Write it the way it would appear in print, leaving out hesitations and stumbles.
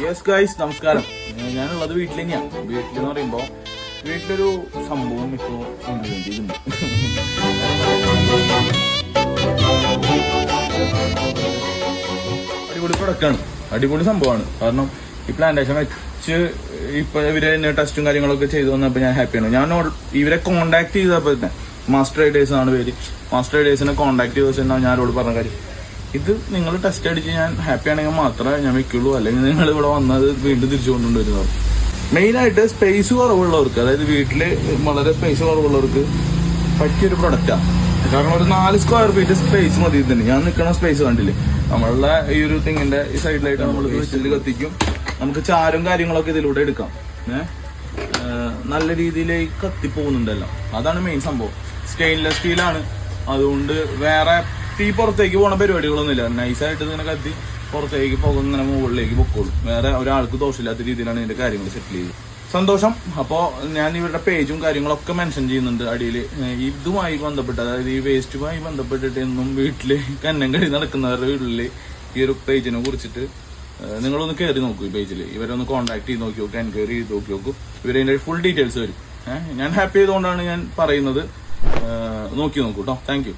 Yes guys, നമസ്കാരം. ഞാനുള്ളത് വീട്ടിൽ തന്നെയാണ്. വീട്ടിലെന്ന് പറയുമ്പോൾ വീട്ടിലൊരു സംഭവം ഇപ്പോൾ ഉണ്ട്. അടിപൊളി പ്രൊഡക്റ്റാണ്, അടിപൊളി സംഭവമാണ്. കാരണം ഈ പ്ലാന്റേഷൻ വെച്ച് ഇപ്പൊ ഇവര് ടെസ്റ്റും കാര്യങ്ങളൊക്കെ ചെയ്തു വന്നപ്പോൾ ഞാൻ ഹാപ്പിയാണ്. ഞാൻ ഇവരെ കോണ്ടാക്ട് ചെയ്തപ്പോൾ തന്നെ മാസ്റ്റർ ഐഡേഴ്സ് ആണ് പേര്. മാസ്റ്റർ ഐഡേഴ്സിനെ കോണ്ടാക്ട് ചെയ്ത ഞാൻ അവരോട് പറഞ്ഞ കാര്യം, ഇത് നിങ്ങൾ ടെസ്റ്റ് അടിച്ച് ഞാൻ ഹാപ്പി ആണെങ്കിൽ മാത്രമേ ഞാൻ വെക്കുള്ളൂ, അല്ലെങ്കിൽ നിങ്ങൾ ഇവിടെ വന്നത് വീണ്ടും തിരിച്ചു കൊണ്ടുവരുന്നത്. മെയിനായിട്ട് സ്പേസ് കുറവുള്ളവർക്ക്, അതായത് വീട്ടില് വളരെ സ്പേസ് കുറവുള്ളവർക്ക് പറ്റിയൊരു പ്രൊഡക്റ്റാണ്. കാരണം ഒരു 4 സ്ക്വയർ ഫീറ്റ് സ്പേസ് മതി. തന്നെ ഞാൻ നിൽക്കുന്ന സ്പേസ് കണ്ടില്ലേ, നമ്മളുടെ ഈ ഒരു തിങ്ങിന്റെ ഈ സൈഡിലായിട്ട് നമ്മൾ വെച്ചിൽ കത്തിക്കും. നമുക്ക് ചാരും കാര്യങ്ങളൊക്കെ ഇതിലൂടെ എടുക്കാം. നല്ല രീതിയിലേക്ക് കത്തിപ്പോകുന്നുണ്ടല്ലോ, അതാണ് മെയിൻ സംഭവം. സ്റ്റെയിൻലെസ് സ്റ്റീലാണ്, അതുകൊണ്ട് വേറെ തീ പുറത്തേക്ക് പോണ പരിപാടികളൊന്നുമില്ല. നൈസായിട്ട് ഇങ്ങനെ കത്തി പുറത്തേക്ക് പോകും, ഇങ്ങനെ മുകളിലേക്ക് പൊക്കോളും. വേറെ ഒരാൾക്ക് ദോഷമില്ലാത്ത രീതിയിലാണ് ഇതിന്റെ കാര്യങ്ങൾ സെറ്റിൽ ചെയ്തത്. സന്തോഷം. അപ്പോൾ ഞാൻ ഇവരുടെ പേജും കാര്യങ്ങളൊക്കെ മെൻഷൻ ചെയ്യുന്നുണ്ട് അടിയിൽ. ഇതുമായി ബന്ധപ്പെട്ട്, അതായത് ഈ വേസ്റ്റുമായി ബന്ധപ്പെട്ടിട്ട് എന്നും വീട്ടില് കന്നം കഴി നടക്കുന്നവരുടെ വീട്ടിൽ ഈ ഒരു പേജിനെ കുറിച്ചിട്ട് നിങ്ങളൊന്ന് കയറി നോക്കൂ. ഈ പേജിൽ ഇവരൊന്ന് കോൺടാക്ട് ചെയ്ത് നോക്കി നോക്കുക, എൻക്വയറി ചെയ്ത് നോക്കി നോക്കൂ. ഇവരതിന്റെ ഫുൾ ഡീറ്റെയിൽസ് വരും. ഞാൻ ഹാപ്പി ചെയ്തുകൊണ്ടാണ് ഞാൻ പറയുന്നത്. നോക്കി നോക്കൂ കേട്ടോ. Thank you.